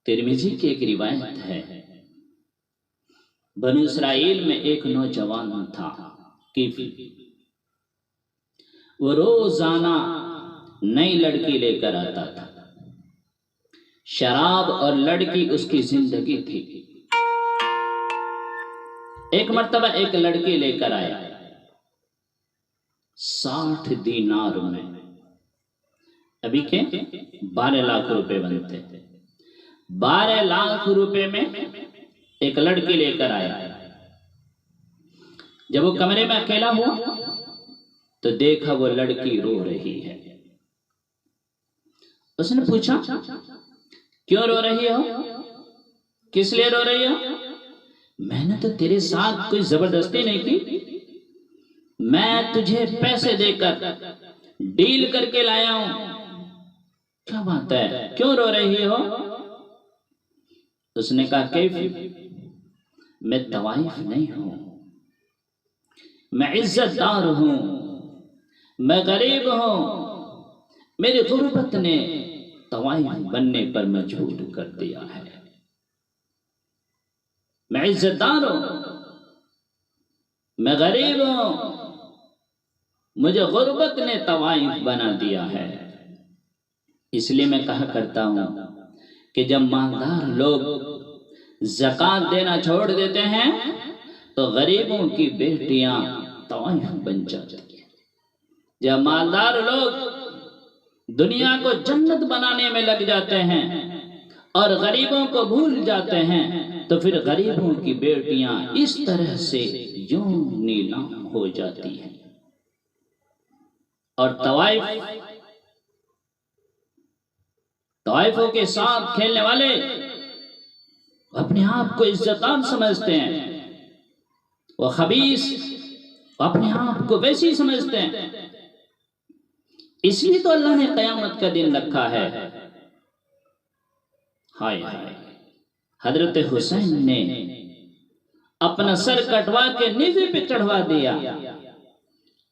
ترمذی کی ایک روایت ہے، بنو اسرائیل میں ایک نوجوان تھا کیفل، وہ روزانہ نئی لڑکی لے کر آتا تھا، شراب اور لڑکی اس کی زندگی تھی۔ ایک مرتبہ ایک لڑکی لے کر آیا 60 دینار میں، ابھی کے 12 لاکھ روپے بنتے، 12 لاکھ روپے میں ایک لڑکی لے کر آیا۔ جب وہ کمرے میں اکیلا ہوا تو دیکھا وہ لڑکی رو رہی ہے۔ اس نے پوچھا کیوں رو رہی ہو، کس لیے رو رہی ہو؟ میں نے تو تیرے ساتھ کوئی زبردستی نہیں کی، میں تجھے پیسے دے کر ڈیل کر کے لایا ہوں، کیا بات ہے کیوں رو رہی ہو؟ اس نے کہا کیف، میں طوائف نہیں ہوں، میں عزت دار ہوں، میں غریب ہوں، میری غربت نے طوائف بننے پر مجبور کر دیا ہے، میں عزت دار ہوں، میں غریب ہوں، مجھے غربت نے طوائف بنا دیا ہے۔ اس لیے میں کہا کرتا ہوں کہ جب مالدار لوگ زکوٰۃ دینا چھوڑ دیتے ہیں تو غریبوں کی بیٹیاں طوائف بن جاتی ہیں۔ جب مالدار لوگ دنیا کو جنت بنانے میں لگ جاتے ہیں اور غریبوں کو بھول جاتے ہیں تو پھر غریبوں کی بیٹیاں اس طرح سے یوں نیلام ہو جاتی ہیں۔ اور طوائفوں کے ساتھ کھیلنے والے اپنے آپ کو عزت دار سمجھتے ہیں، وہ خبیث اپنے آپ کو ویسی سمجھتے ہیں۔ اس لیے تو اللہ نے قیامت کا دن رکھا ہے۔ ہائے ہائے، حضرت حسین نے اپنا سر کٹوا کے نیزے پہ چڑھوا دیا،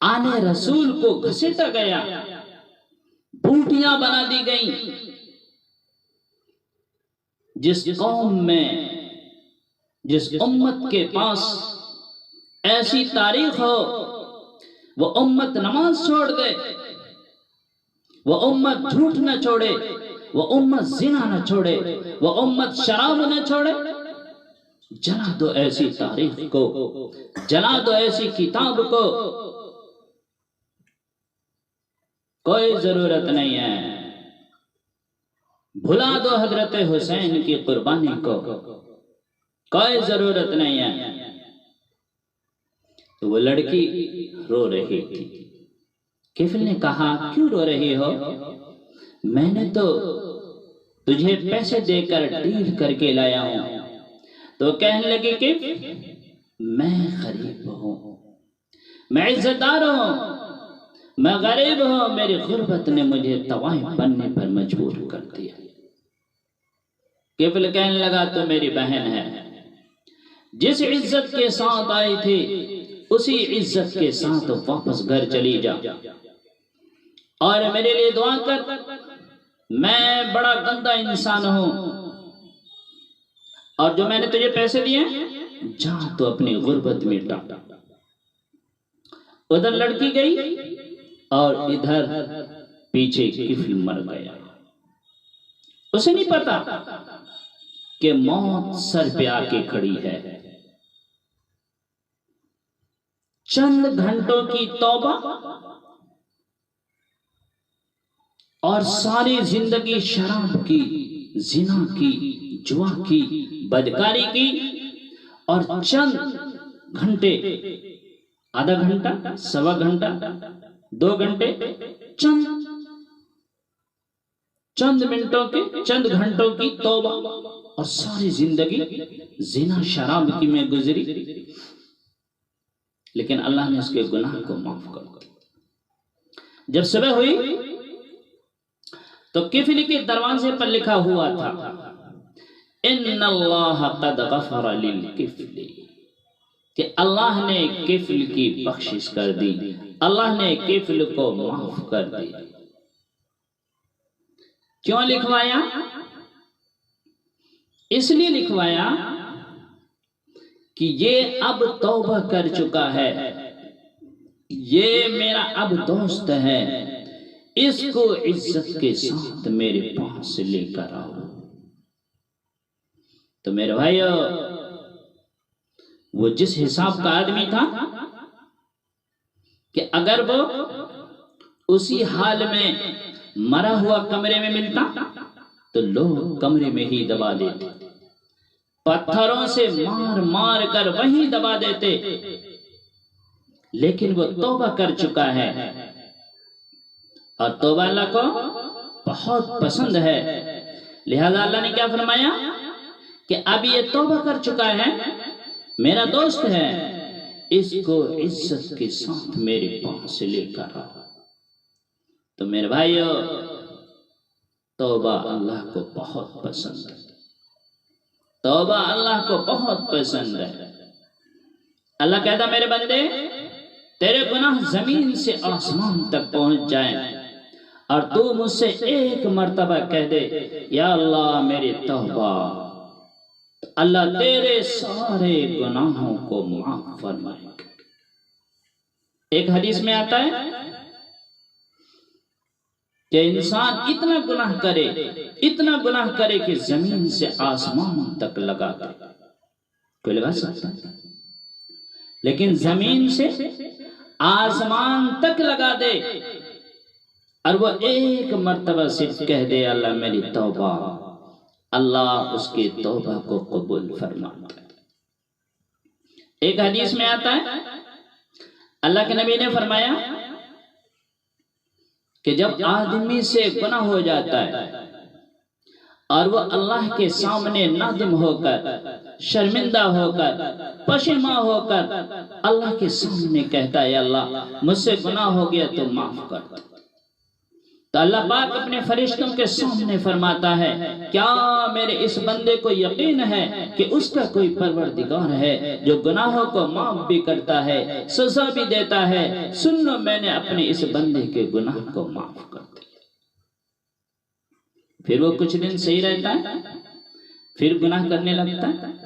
آل رسول کو گھسیٹا گیا، بوٹیاں بنا دی گئیں۔ جس قوم میں، جس امت کے پاس ایسی تاریخ ہو، وہ امت نماز چھوڑ دے، وہ امت جھوٹ نہ چھوڑے، وہ امت زنا نہ چھوڑے، وہ امت شراب نہ چھوڑے۔ جلا دو ایسی تاریخ کو، جلا دو ایسی کتاب کو، کوئی ضرورت نہیں ہے۔ بھلا دو حضرت حسین کی قربانی کو، کوئی ضرورت نہیں ہے۔ تو وہ لڑکی رو رہی تھی۔ کیفل نے کہا کیوں رو رہی ہو؟ میں نے تو تجھے پیسے دے کر ڈیل کر کے لایا ہوں۔ تو کہنے لگی کہ میں غریب ہوں، میں عزت دار ہوں، میں غریب ہوں، میری غربت نے مجھے طوائف بننے پر مجبور کر دیا۔ کیفل کہنے لگا تو میری بہن ہے، جس عزت کے ساتھ آئی تھی اسی عزت کے ساتھ واپس گھر چلی جا، اور میرے لیے دعا کر، میں بڑا گندا انسان ہوں، اور جو میں نے تجھے پیسے دیے جا تو اپنی غربت مٹا۔ ادھر لڑکی گئی اور ادھر پیچھے کیفل مر گیا۔ اسے نہیں پتا کہ موت سر پہ آ کے کھڑی ہے۔ چند گھنٹوں کی توبہ اور ساری زندگی شراب کی، زنا کی، جوا کی، بدکاری کی، اور چند گھنٹے، آدھا گھنٹہ، سوا گھنٹہ، 2 گھنٹے، چند منٹوں کے، چند گھنٹوں کی توبہ اور ساری زندگی زنا شراب کی میں گزری، لیکن اللہ نے اس کے گناہ کو معاف کر دیا۔ جب صبح ہوئی تو کیفل کے دروازے پر لکھا ہوا تھا ان اللہ قد غفر للکفل، کہ اللہ نے کیفل کی بخشش کر دی، اللہ نے کیفل کو معاف کر دی۔ کیوں لکھوایا؟ اس لیے لکھوایا کہ یہ اب توبہ کر چکا ہے، یہ میرا اب دوست ہے، اس کو عزت کے ساتھ میرے پاس لے کر آؤ۔ تو میرے بھائیو، وہ جس حساب کا آدمی تھا کہ اگر وہ اسی حال میں مرا ہوا کمرے میں ملتا تو لوگ کمرے میں ہی دبا دیتے، پتھروں سے مار مار کر وہیں دبا دیتے، لیکن وہ توبہ کر چکا ہے، اور توبہ اللہ کو بہت پسند ہے۔ لہذا اللہ نے کیا فرمایا کہ اب یہ توبہ کر چکا ہے، میرا دوست ہے، اس کو عزت کے ساتھ میرے پاس لے کر آؤ۔ تو میرے بھائیو، توبہ اللہ کو بہت پسند ہے، توبہ اللہ کو بہت پسند ہے۔ اللہ کہتا میرے بندے، تیرے گناہ زمین سے آسمان تک پہنچ جائیں اور تو مجھ سے ایک مرتبہ کہہ دے یا اللہ میری توبہ، اللہ تیرے سارے گناہوں کو معاف فرمائے گا۔ ایک حدیث میں آتا ہے کہ انسان اتنا گناہ کرے کہ زمین سے آسمان تک لگا دے، کوئی لگا سکتا ہے؟ لیکن زمین سے آسمان تک لگا دے اور وہ ایک مرتبہ صرف کہہ دے اللہ میری توبہ، اللہ اس کی توبہ کو قبول فرماتا ہے۔ ایک حدیث میں آتا ہے اللہ کے نبی نے فرمایا کہ جب آدمی سے گناہ ہو جاتا ہے اور وہ اللہ کے سامنے نادم ہو کر، شرمندہ ہو کر، پشیماں ہو کر اللہ کے سامنے کہتا ہے اللہ مجھ سے گناہ ہو گیا تو معاف کر دو، تو اللہ پاک اپنے فرشتوں کے سامنے فرماتا ہے کیا میرے اس بندے کو یقین ہے کہ اس کا کوئی پروردگار ہے جو گناہوں کو معاف بھی کرتا ہے، سزا بھی دیتا ہے؟ سن لو، میں نے اپنے اس بندے کے گناہ کو معاف کر دیا۔ پھر وہ کچھ دن صحیح رہتا ہے، پھر گناہ کرنے لگتا ہے،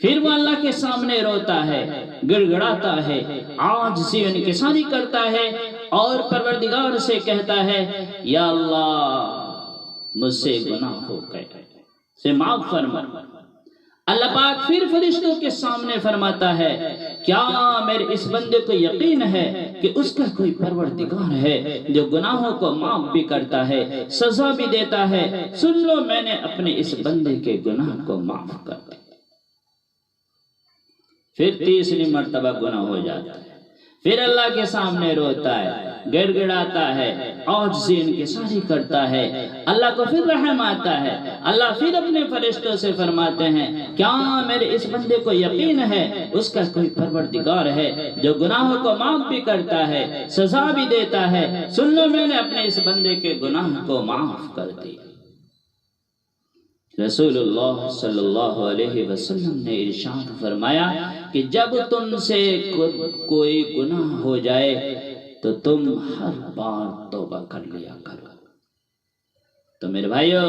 پھر وہ اللہ کے سامنے روتا ہے، گڑ گڑاتا ہے، عاجزی و انکساری کرتا ہے اور پروردگار سے کہتا ہے یا اللہ مجھ سے گناہ ہو گئے، سے معاف فرما۔ اللہ پاک پھر فرشتوں کے سامنے فرماتا ہے کیا میرے اس بندے کو یقین ہے کہ اس کا کوئی پروردگار ہے جو گناہوں کو معاف بھی کرتا ہے، سزا بھی دیتا ہے؟ سن لو، میں نے اپنے اس بندے کے گناہ کو معاف کر دیا۔ پھر تیسری مرتبہ گناہ ہو جاتا ہے، پھر اللہ کے سامنے روتا ہے، گڑ گڑاتا ہے، عاجزی انکساری کرتا ہے، اللہ کو پھر رحم آتا ہے، اللہ پھر اپنے فرشتوں سے فرماتے ہیں کیا میرے اس بندے کو یقین ہے اس کا کوئی پروردگار ہے جو گناہوں کو معاف بھی کرتا ہے، سزا بھی دیتا ہے؟ سن لو، میں نے اپنے اس بندے کے گناہ کو معاف کر دیا۔ رسول اللہ صلی اللہ علیہ وسلم نے ارشاد فرمایا کہ جب تم سے کوئی گناہ ہو جائے تو تم ہر بار توبہ کر لیا کرو۔ تو میرے بھائیو،